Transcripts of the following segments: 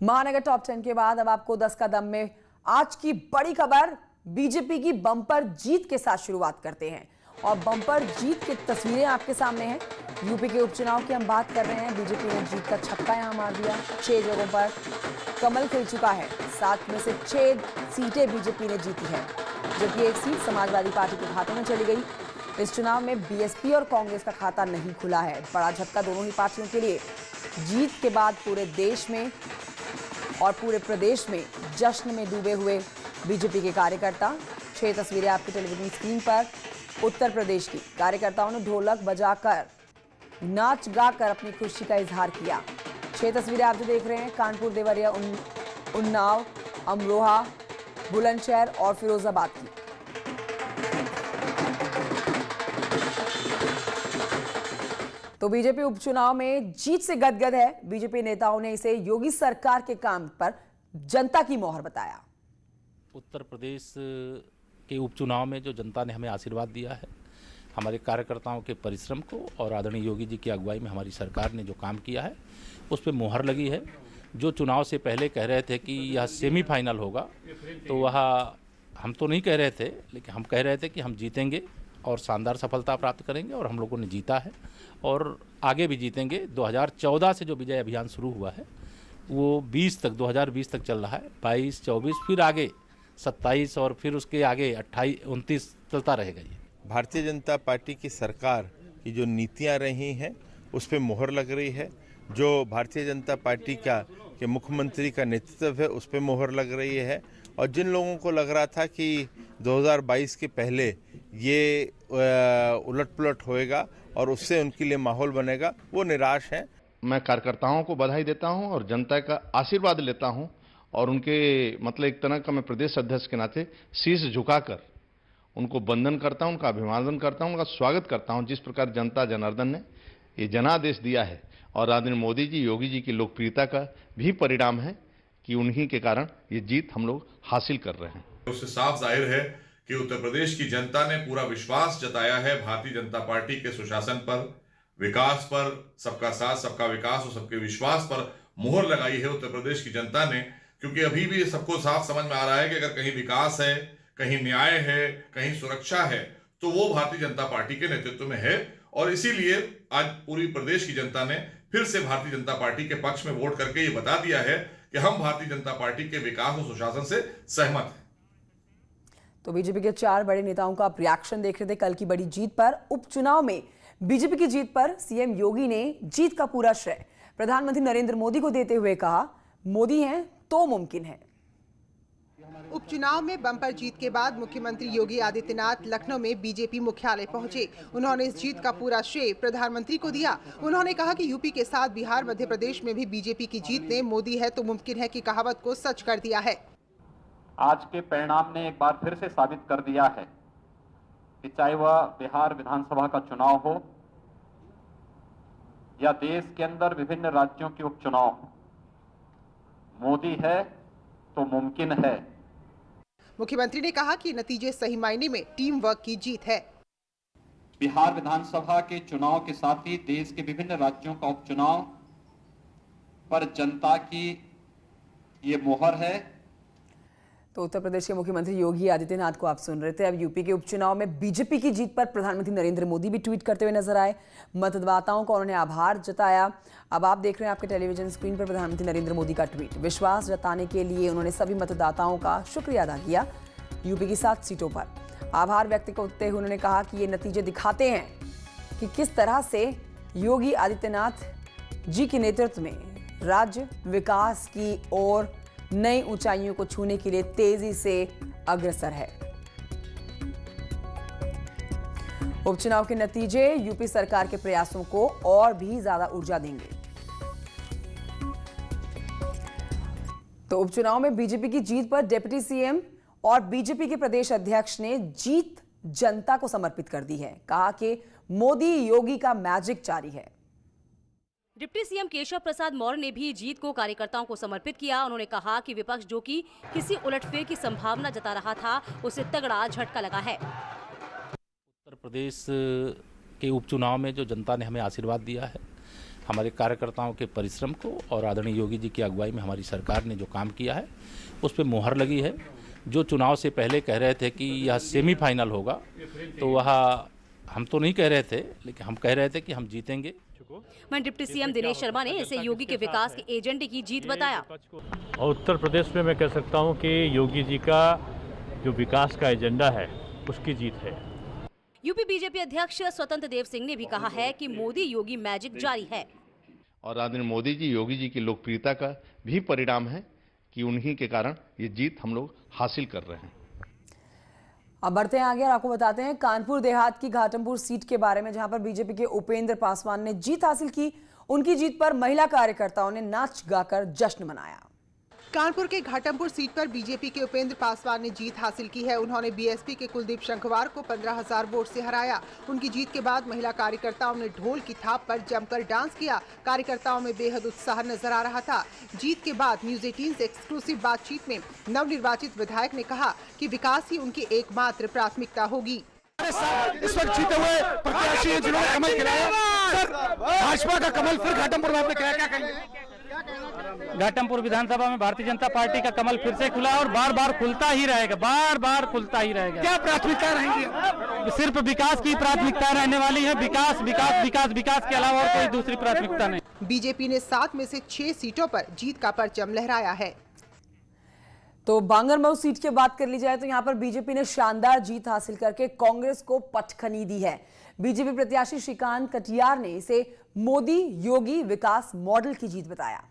महानगर टॉप 10 के बाद अब आपको 10 कदम में आज की बड़ी खबर बीजेपी की बम्पर जीत के साथ शुरुआत करते हैं। और बम्पर जीत की तस्वीरें आपके सामने हैं। यूपी के उपचुनाव की हम बात कर रहे हैं। बीजेपी ने जीत का छक्का यहां मार दिया। 6 जगहों पर कमल खिल चुका है। 7 में से 6 सीटें बीजेपी ने जीती है, जबकि एक सीट समाजवादी पार्टी के खाते में चली गई। इस चुनाव में बीएसपी और कांग्रेस का खाता नहीं खुला है। बड़ा झटका दोनों ही पार्टियों के लिए। जीत के बाद पूरे देश में और पूरे प्रदेश में जश्न में डूबे हुए बीजेपी के कार्यकर्ता। 6 तस्वीरें आपकी टेलीविजन स्क्रीन पर। उत्तर प्रदेश की कार्यकर्ताओं ने ढोलक बजाकर, नाच गाकर अपनी खुशी का इजहार किया। 6 तस्वीरें आप जो देख रहे हैं कानपुर, देवरिया, उन्नाव, अमरोहा, बुलंदशहर और फिरोजाबाद की। तो बीजेपी उपचुनाव में जीत से गदगद है। बीजेपी नेताओं ने इसे योगी सरकार के काम पर जनता की मोहर बताया। उत्तर प्रदेश के उपचुनाव में जो जनता ने हमें आशीर्वाद दिया है, हमारे कार्यकर्ताओं के परिश्रम को और आदरणीय योगी जी की अगुवाई में हमारी सरकार ने जो काम किया है उस पर मोहर लगी है। जो चुनाव से पहले कह रहे थे कि यह सेमीफाइनल होगा, तो वह हम तो नहीं कह रहे थे, लेकिन हम कह रहे थे कि हम जीतेंगे और शानदार सफलता प्राप्त करेंगे, और हम लोगों ने जीता है और आगे भी जीतेंगे। 2014 से जो विजय अभियान शुरू हुआ है वो 2020 तक चल रहा है। 22, 24 फिर आगे 27 और फिर उसके आगे 28, 29 चलता रहेगा। ये भारतीय जनता पार्टी की सरकार की जो नीतियां रही हैं उस पर मोहर लग रही है। जो भारतीय जनता पार्टी के मुख्यमंत्री का नेतृत्व है उस पर मोहर लग रही है। और जिन लोगों को लग रहा था कि 2022 के पहले ये उलट-पुलट होएगा और उससे उनके लिए माहौल बनेगा, वो निराश हैं। मैं कार्यकर्ताओं को बधाई देता हूं और जनता का आशीर्वाद लेता हूं और उनके मतलब एक तरह का मैं प्रदेश अध्यक्ष के नाते शीश झुकाकर उनको वंदन करता हूं, उनका अभिवादन करता हूं, उनका स्वागत करता हूं। जिस प्रकार जनता जनार्दन ने ये जनादेश दिया है और आदरणीय मोदी जी, योगी जी की लोकप्रियता का भी परिणाम है कि उन्हीं के कारण ये जीत हम लोग हासिल कर रहे हैं। उससे साफ जाहिर है कि उत्तर प्रदेश की जनता ने पूरा विश्वास जताया है भारतीय जनता पार्टी के सुशासन पर, विकास पर, सबका साथ सबका विकास और सबके विश्वास पर मोहर लगाई है उत्तर प्रदेश की जनता ने। क्योंकि अभी भी सबको साफ समझ में आ रहा है कि अगर कहीं विकास है, कहीं न्याय है, कहीं सुरक्षा है, तो वो भारतीय जनता पार्टी के नेतृत्व में है। और इसीलिए आज पूरी प्रदेश की जनता ने फिर से भारतीय जनता पार्टी के पक्ष में वोट करके ये बता दिया है कि हम भारतीय जनता पार्टी के विकास और सुशासन से सहमत हैं। तो बीजेपी के 4 बड़े नेताओं का आप रिएक्शन देख रहे थे कल की बड़ी जीत पर। उपचुनाव में बीजेपी की जीत पर सीएम योगी ने जीत का पूरा श्रेय प्रधानमंत्री नरेंद्र मोदी को देते हुए कहा, मोदी हैं तो मुमकिन है। उपचुनाव में बम्पर जीत के बाद मुख्यमंत्री योगी आदित्यनाथ लखनऊ में बीजेपी मुख्यालय पहुंचे। उन्होंने इस जीत का पूरा श्रेय प्रधानमंत्री को दिया। उन्होंने कहा कि यूपी के साथ बिहार, मध्य प्रदेश में भी बीजेपी की जीत ने मोदी है तो मुमकिन है की कहावत को सच कर दिया है। आज के परिणाम ने एक बार फिर से साबित कर दिया है कि चाहे वह बिहार विधानसभा का चुनाव हो या देश के अंदर विभिन्न राज्यों के उपचुनाव हो, मोदी है तो मुमकिन है। मुख्यमंत्री ने कहा कि नतीजे सही मायने में टीम वर्क की जीत है। बिहार विधानसभा के चुनाव के साथ ही देश के विभिन्न राज्यों का उपचुनाव पर जनता की ये मोहर है। तो उत्तर प्रदेश के मुख्यमंत्री योगी आदित्यनाथ को आप सुन रहे थे। अब यूपी के उपचुनाव में बीजेपी की जीत पर प्रधानमंत्री नरेंद्र मोदी भी ट्वीट करते हुए नजर आए। मतदाताओं को उन्होंने आभार जताया। अब आप देख रहे हैं आपके टेलीविजन स्क्रीन पर प्रधानमंत्री नरेंद्र मोदी का ट्वीट। विश्वास जताने के लिए उन्होंने सभी मतदाताओं का शुक्रिया अदा किया। यूपी की 7 सीटों पर आभार व्यक्त करते हुए उन्होंने कहा कि ये नतीजे दिखाते हैं कि किस तरह से योगी आदित्यनाथ जी के नेतृत्व में राज्य विकास की ओर नई ऊंचाइयों को छूने के लिए तेजी से अग्रसर है। उपचुनाव के नतीजे यूपी सरकार के प्रयासों को और भी ज्यादा ऊर्जा देंगे। तो उपचुनाव में बीजेपी की जीत पर डिप्टी सीएम और बीजेपी के प्रदेश अध्यक्ष ने जीत जनता को समर्पित कर दी है। कहा कि मोदी योगी का मैजिक जारी है। डिप्टी सीएम केशव प्रसाद मौर्य ने भी जीत को कार्यकर्ताओं को समर्पित किया। उन्होंने कहा कि विपक्ष जो कि किसी उलटफेर की संभावना जता रहा था, उसे तगड़ा झटका लगा है। उत्तर प्रदेश के उपचुनाव में जो जनता ने हमें आशीर्वाद दिया है, हमारे कार्यकर्ताओं के परिश्रम को और आदरणीय योगी जी की अगुवाई में हमारी सरकार ने जो काम किया है उस पर मुहर लगी है। जो चुनाव से पहले कह रहे थे कि यह सेमीफाइनल होगा, तो वह हम तो नहीं कह रहे थे, लेकिन हम कह रहे थे कि हम जीतेंगे। वहीं डिप्टी सीएम दिनेश शर्मा ने इसे योगी के विकास के एजेंडे की जीत बताया। और उत्तर प्रदेश में मैं कह सकता हूं कि योगी जी का जो विकास का एजेंडा है उसकी जीत है। यूपी बीजेपी अध्यक्ष स्वतंत्र देव सिंह ने भी कहा है कि मोदी योगी मैजिक जारी है। और आदरणीय मोदी जी योगी जी की लोकप्रियता का भी परिणाम है कि उन्हीं के कारण ये जीत हम लोग हासिल कर रहे हैं। अब बढ़ते हैं आगे और आपको बताते हैं कानपुर देहात की घाटमपुर सीट के बारे में, जहां पर बीजेपी के उपेंद्र पासवान ने जीत हासिल की। उनकी जीत पर महिला कार्यकर्ताओं ने नाच गाकर जश्न मनाया। कानपुर के घाटमपुर सीट पर बीजेपी के उपेंद्र पासवान ने जीत हासिल की है। उन्होंने बीएसपी के कुलदीप शंखवार को 15,000 वोट से हराया। उनकी जीत के बाद महिला कार्यकर्ताओं ने ढोल की थाप पर जमकर डांस किया। कार्यकर्ताओं में बेहद उत्साह नजर आ रहा था। जीत के बाद न्यूज 18 से एक्सक्लूसिव बातचीत में नवनिर्वाचित विधायक ने कहा कि विकास ही उनकी एकमात्र प्राथमिकता होगी। इस वक्त जीते हुए प्रत्याशी हैं जिन्होंने कमल खिलाया, भाजपा का कमल फिर घाटमपुर में आपने क्या कहेंगे? घाटमपुर विधानसभा में भारतीय जनता पार्टी का कमल फिर से खुला और बार बार खुलता ही रहेगा, बार बार खुलता ही रहेगा। क्या प्राथमिकता रहेंगी? सिर्फ विकास की प्राथमिकता रहने वाली है। विकास विकास विकास विकास के अलावा और कोई दूसरी प्राथमिकता नहीं। बीजेपी ने 7 में से 6 सीटों पर जीत का परचम लहराया है। तो बांगरमऊ सीट की बात कर ली जाए तो यहां पर बीजेपी ने शानदार जीत हासिल करके कांग्रेस को पटखनी दी है। बीजेपी प्रत्याशी श्रीकांत कटियार ने इसे मोदी योगी विकास मॉडल की जीत बताया।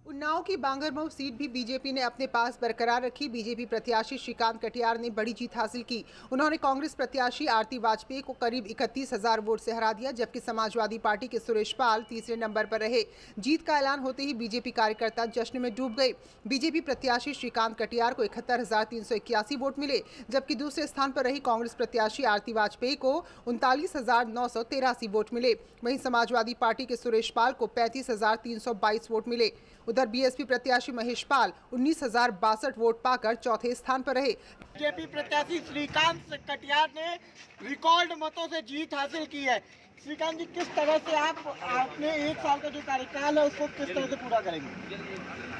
उन्नाव की बांगरमऊ सीट भी बीजेपी ने अपने पास बरकरार रखी। बीजेपी प्रत्याशी श्रीकांत कटियार ने बड़ी जीत हासिल की। उन्होंने कांग्रेस प्रत्याशी आरती वाजपेयी को करीब 31,000 वोट से हरा दिया, जबकि समाजवादी पार्टी के सुरेश पाल तीसरे नंबर पर रहे। जीत का ऐलान होते ही बीजेपी कार्यकर्ता जश्न में डूब गए। बीजेपी प्रत्याशी श्रीकांत कटियार को 71,381 वोट मिले, जबकि दूसरे स्थान पर रही कांग्रेस प्रत्याशी आरती वाजपेयी को 39,983 वोट मिले। वहीं समाजवादी पार्टी के सुरेश पाल को 35,322 वोट मिले। उधर बीएसपी प्रत्याशी महेश पाल 19,062 वोट पाकर चौथे स्थान पर रहे। बीजेपी प्रत्याशी श्रीकांत कटियार ने रिकॉर्ड मतों से जीत हासिल की है। श्रीकांत जी, किस तरह से आपने 1 साल का जो कार्यकाल है उसको किस तरह से पूरा करेंगे?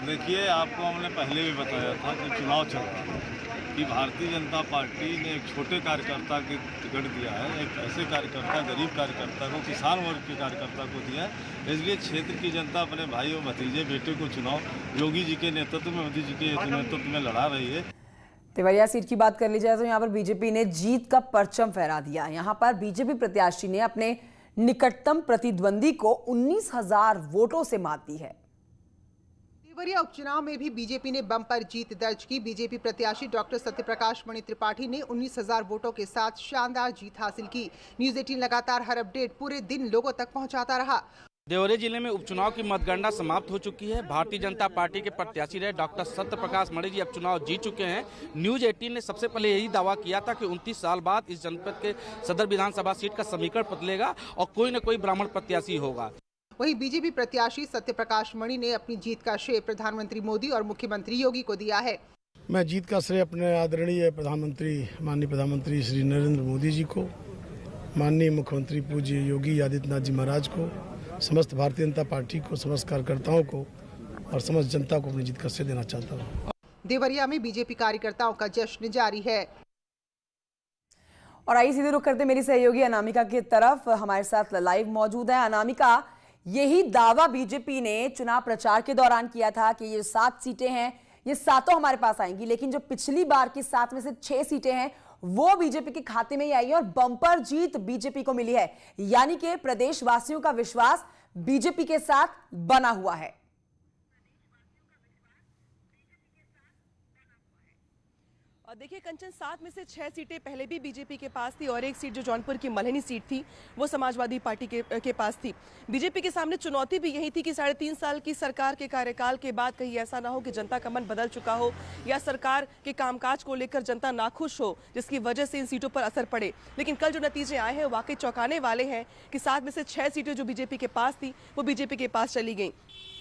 देखिए, आपको हमने पहले भी बताया था कि चुनाव चल रहा है कि भारतीय जनता पार्टी ने एक छोटे कार्यकर्ता के टिकट दिया है, एक ऐसे कार्यकर्ता, गरीब कार्यकर्ता को, किसान वर्ग के कार्यकर्ता को दिया है। इसलिए क्षेत्र की जनता अपने भाई और भतीजे बेटे को चुनाव योगी जी के नेतृत्व में, मोदी जी के नेतृत्व में लड़ा रही है। देवरिया सीट की बात कर ली जाए तो यहाँ पर बीजेपी ने जीत का परचम फहरा दिया। यहाँ पर बीजेपी प्रत्याशी ने अपने निकटतम प्रतिद्वंदी को 19,000 वोटों से मात दी है। देवरिया उपचुनाव में भी बीजेपी ने बम्पर जीत दर्ज की। बीजेपी प्रत्याशी डॉक्टर सत्यप्रकाश मणि त्रिपाठी ने 19,000 वोटों के साथ शानदार जीत हासिल की। न्यूज 18 लगातार हर अपडेट पूरे दिन लोगों तक पहुंचाता रहा। देवरिया जिले में उपचुनाव की मतगणना समाप्त हो चुकी है। भारतीय जनता पार्टी के प्रत्याशी रहे डॉक्टर सत्यप्रकाश मणि जी अब चुनाव जीत चुके हैं। न्यूज 18 ने सबसे पहले यही दावा किया था कि 29 साल बाद इस जनपद के सदर विधानसभा सीट का समीकरण बदलेगा और कोई न कोई ब्राह्मण प्रत्याशी होगा। वहीं बीजेपी प्रत्याशी सत्यप्रकाश मणि ने अपनी जीत का श्रेय प्रधानमंत्री मोदी और मुख्यमंत्री योगी को दिया है। मैं जीत का श्रेय अपने आदरणीय प्रधानमंत्री, माननीय प्रधानमंत्री श्री नरेंद्र मोदी जी को, माननीय मुख्यमंत्री पूज्य योगी आदित्यनाथ जी महाराज को, समस्त भारतीय जनता पार्टी को, समस्त कार्यकर्ताओं को और समस्त जनता को अपनी जीत का श्रेय देना चाहता हूँ। देवरिया में बीजेपी कार्यकर्ताओं का जश्न जारी है। और आइए सीधे रुख करते मेरी सहयोगी अनामिका की तरफ, हमारे साथ लाइव मौजूद है। अनामिका, यही दावा बीजेपी ने चुनाव प्रचार के दौरान किया था कि ये 7 सीटें हैं, ये 7 हमारे पास आएंगी, लेकिन जो पिछली बार की 7 में से 6 सीटें हैं वो बीजेपी के खाते में ही आई है और बम्पर जीत बीजेपी को मिली है। यानी कि प्रदेशवासियों का विश्वास बीजेपी के साथ बना हुआ है। और देखिए कंचन, 7 में से 6 सीटें पहले भी बीजेपी के पास थी और एक सीट जो जौनपुर की मल्हनी सीट थी वो समाजवादी पार्टी के पास थी। बीजेपी के सामने चुनौती भी यही थी कि 3.5 साल की सरकार के कार्यकाल के बाद कहीं ऐसा ना हो कि जनता का मन बदल चुका हो या सरकार के कामकाज को लेकर जनता नाखुश हो, जिसकी वजह से इन सीटों पर असर पड़े। लेकिन कल जो नतीजे आए हैं वाकई चौंकाने वाले हैं कि 7 में से 6 सीटें जो बीजेपी के पास थी वो बीजेपी के पास चली गई।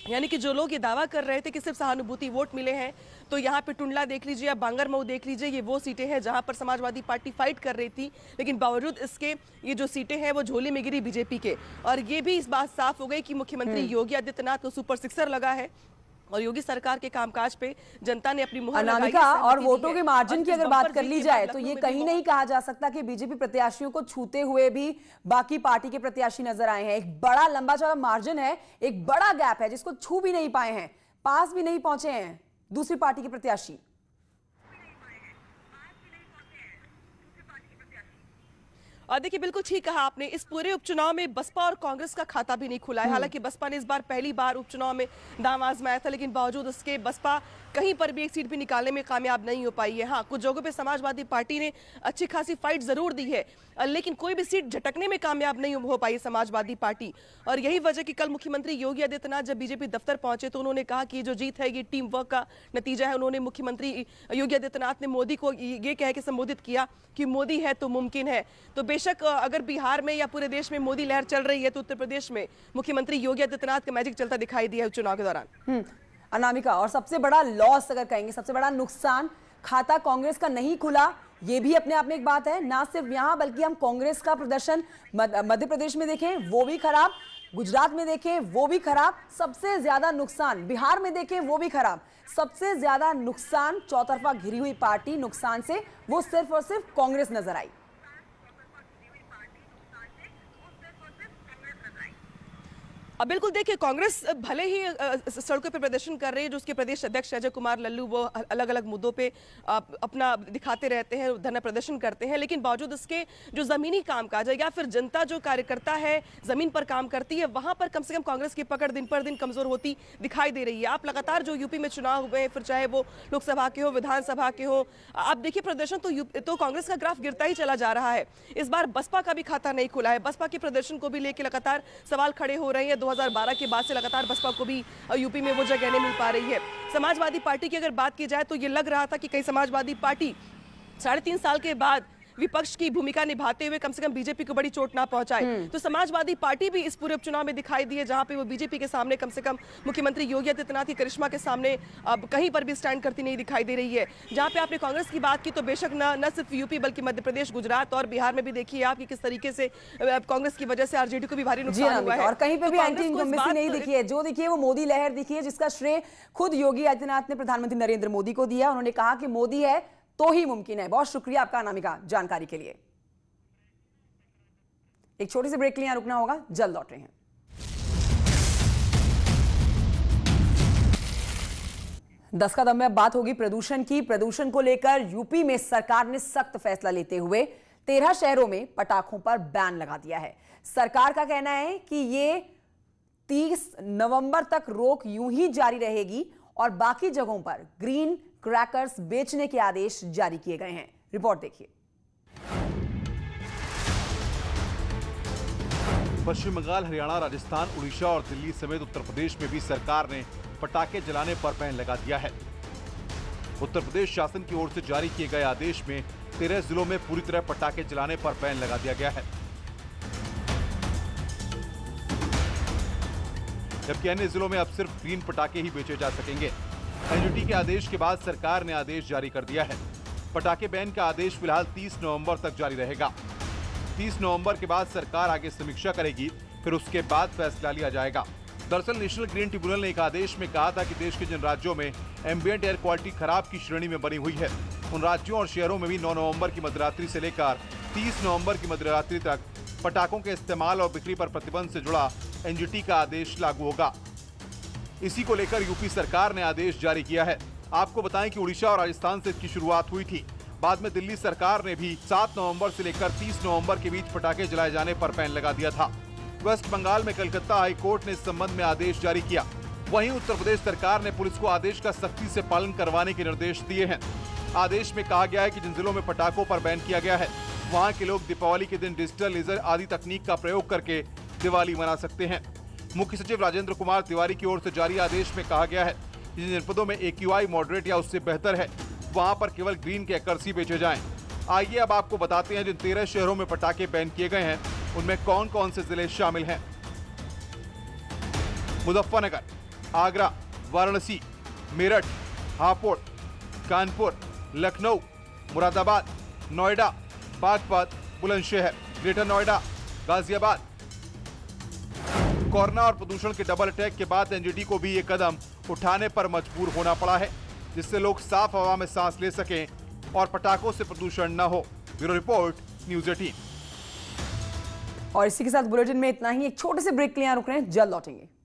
यानी कि जो लोग ये दावा कर रहे थे कि सिर्फ सहानुभूति वोट मिले हैं, तो यहाँ पे टुंडला देख लीजिए या बांगरमऊ देख लीजिए, ये वो सीटें हैं जहाँ पर समाजवादी पार्टी फाइट कर रही थी, लेकिन बावजूद इसके ये जो सीटें हैं वो झोली में गिरी बीजेपी के। और ये भी इस बात साफ हो गई कि मुख्यमंत्री योगी आदित्यनाथ को सुपर सिक्सर लगा है और योगी सरकार के कामकाज पे जनता ने अपनी मुहर लगाई है। और वोटों के मार्जिन की अगर बात कर ली जाए तो ये कहीं नहीं कहा जा सकता कि बीजेपी प्रत्याशियों को छूते हुए भी बाकी पार्टी के प्रत्याशी नजर आए हैं। एक बड़ा लंबा चौड़ा मार्जिन है, एक बड़ा गैप है जिसको छू भी नहीं पाए हैं, पास भी नहीं पहुंचे हैं दूसरी पार्टी के प्रत्याशी। और देखिए, बिल्कुल ठीक कहा आपने, इस पूरे उपचुनाव में बसपा और कांग्रेस का खाता भी नहीं खुला है। हालांकि बसपा ने इस बार पहली बार उपचुनाव में दांव आजमाया था, लेकिन बावजूद उसके बसपा कहीं पर भी एक सीट भी निकालने में कामयाब नहीं हो पाई है। हाँ, कुछ जगहों पे समाजवादी पार्टी ने अच्छी खासी फाइट जरूर दी है, लेकिन कोई भी सीट झटकने में कामयाब नहीं हो पाई समाजवादी पार्टी। और यही वजह कि कल मुख्यमंत्री योगी आदित्यनाथ जब बीजेपी दफ्तर पहुंचे तो उन्होंने कहा कि जो जीत है ये टीम वर्क का नतीजा है। उन्होंने मुख्यमंत्री योगी आदित्यनाथ ने मोदी को ये कह के संबोधित किया कि मोदी है तो मुमकिन है। तो बेशक अगर बिहार में या पूरे देश में मोदी लहर चल रही है, तो उत्तर प्रदेश में मुख्यमंत्री योगी आदित्यनाथ का मैजिक चलता दिखाई दिया है चुनाव के दौरान। अनामिका, और सबसे बड़ा लॉस अगर कहेंगे, सबसे बड़ा नुकसान, खाता कांग्रेस का नहीं खुला, ये भी अपने आप में एक बात है। ना सिर्फ यहाँ बल्कि हम कांग्रेस का प्रदर्शन मध्य प्रदेश में देखें वो भी खराब, गुजरात में देखें वो भी खराब, सबसे ज्यादा नुकसान बिहार में देखें वो भी खराब। सबसे ज्यादा नुकसान चौतरफा घिरी हुई पार्टी नुकसान से वो सिर्फ और सिर्फ कांग्रेस नजर आई। अब बिल्कुल देखिए, कांग्रेस भले ही सड़कों पर प्रदर्शन कर रही है, जो उसके प्रदेश अध्यक्ष अजय कुमार लल्लू वो अलग अलग मुद्दों पे अपना दिखाते रहते हैं, धरना प्रदर्शन करते हैं, लेकिन बावजूद उसके जो जमीनी कामकाज है या फिर जनता जो कार्यकर्ता है जमीन पर काम करती है, वहां पर कम से कम कांग्रेस की पकड़ दिन पर दिन कमजोर होती दिखाई दे रही है। आप लगातार जो यूपी में चुनाव हुए, फिर चाहे वो लोकसभा के हो, विधानसभा के हो, आप देखिए प्रदर्शन तो कांग्रेस का ग्राफ गिरता ही चला जा रहा है। इस बार बसपा का भी खाता नहीं खुला है। बसपा के प्रदर्शन को भी लेकर लगातार सवाल खड़े हो रहे हैं। 2012 के बाद से लगातार बसपा को भी यूपी में वो जगह नहीं मिल पा रही है। समाजवादी पार्टी की अगर बात की जाए तो ये लग रहा था कि कई समाजवादी पार्टी 3.5 साल के बाद विपक्ष की भूमिका निभाते हुए कम से कम बीजेपी को बड़ी चोट ना पहुंचाए। तो समाजवादी पार्टी भी इस पूरे उपचुनाव में दिखाई दी है, जहां पे वो बीजेपी के सामने कम से कम मुख्यमंत्री योगी आदित्यनाथ की करिश्मा के सामने अब कहीं पर भी स्टैंड करती नहीं दिखाई दे रही है। जहां पे आपने कांग्रेस की बात की तो बेशक न सिर्फ यूपी बल्कि मध्य प्रदेश, गुजरात और बिहार में भी देखिए आप कि किस तरीके से कांग्रेस की वजह से आरजेडी को भी भारी नुकसान हुआ है। और कहीं पे भी एंटी इनकम्बेंसी नहीं दिखी है। जो दिखी है वो मोदी लहर दिखी है, जिसका श्रेय खुद योगी आदित्यनाथ ने प्रधानमंत्री नरेंद्र मोदी को दिया। उन्होंने कहा कि मोदी है तो ही मुमकिन है। बहुत शुक्रिया आपका अनामिका जानकारी के लिए। एक छोटी सी ब्रेक के लिए यहां रुकना होगा, जल्द लौट रहे हैं। दस का दम में अब बात होगी प्रदूषण की। प्रदूषण को लेकर यूपी में सरकार ने सख्त फैसला लेते हुए 13 शहरों में पटाखों पर बैन लगा दिया है। सरकार का कहना है कि ये 30 नवंबर तक रोक यूं ही जारी रहेगी और बाकी जगहों पर ग्रीन क्रैकर्स बेचने के आदेश जारी किए गए हैं। रिपोर्ट देखिए। पश्चिम बंगाल, हरियाणा, राजस्थान, उड़ीसा और दिल्ली समेत उत्तर प्रदेश में भी सरकार ने पटाखे जलाने पर बैन लगा दिया है। उत्तर प्रदेश शासन की ओर से जारी किए गए आदेश में 13 जिलों में पूरी तरह पटाखे जलाने पर बैन लगा दिया गया है, जबकि अन्य जिलों में अब सिर्फ ग्रीन पटाखे ही बेचे जा सकेंगे। एनजीटी के आदेश के बाद सरकार ने आदेश जारी कर दिया है। पटाखे बैन का आदेश फिलहाल 30 नवंबर तक जारी रहेगा। 30 नवंबर के बाद सरकार आगे समीक्षा करेगी, फिर उसके बाद फैसला लिया जाएगा। दरअसल नेशनल ग्रीन ट्रिब्यूनल ने एक आदेश में कहा था कि देश के जिन राज्यों में एम्बिएंट एयर क्वालिटी खराब की श्रेणी में बनी हुई है, उन राज्यों और शहरों में भी 9 नवंबर की मध्यरात्रि से लेकर 30 नवंबर की मध्यरात्रि तक पटाखों के इस्तेमाल और बिक्री पर प्रतिबंध से जुड़ा एनजीटी का आदेश लागू होगा। इसी को लेकर यूपी सरकार ने आदेश जारी किया है। आपको बताएं कि उड़ीसा और राजस्थान से इसकी शुरुआत हुई थी। बाद में दिल्ली सरकार ने भी 7 नवंबर से लेकर 30 नवंबर के बीच पटाखे जलाए जाने पर बैन लगा दिया था। वेस्ट बंगाल में कलकत्ता हाई कोर्ट ने इस संबंध में आदेश जारी किया। वहीं उत्तर प्रदेश सरकार ने पुलिस को आदेश का सख्ती से पालन करवाने के निर्देश दिए हैं। आदेश में कहा गया है कि जिन जिलों में पटाखों पर बैन किया गया है, वहाँ के लोग दीपावली के दिन डिजिटल लेजर आदि तकनीक का प्रयोग करके दिवाली मना सकते हैं। मुख्य सचिव राजेंद्र कुमार तिवारी की ओर से जारी आदेश में कहा गया है कि जिन जनपदों में AQI मॉडरेट या उससे बेहतर है, वहां पर केवल ग्रीन क्रैकर्स ही बेचे जाएं। आइए अब आपको बताते हैं जिन 13 शहरों में पटाखे बैन किए गए हैं, उनमें कौन कौन से जिले शामिल हैं। मुजफ्फरनगर, आगरा, वाराणसी, मेरठ, हापुड़, कानपुर, लखनऊ, मुरादाबाद, नोएडा, बागपत, बुलंदशहर, ग्रेटर नोएडा, गाजियाबाद। कोरोना और प्रदूषण के डबल अटैक के बाद एनजीटी को भी ये कदम उठाने पर मजबूर होना पड़ा है, जिससे लोग साफ हवा में सांस ले सकें और पटाखों से प्रदूषण न हो। Bureau report, news 18। और इसी के साथ बुलेटिन में इतना ही। एक छोटे से ब्रेक के लिए यहाँ रुक रहे हैं, जल्द लौटेंगे।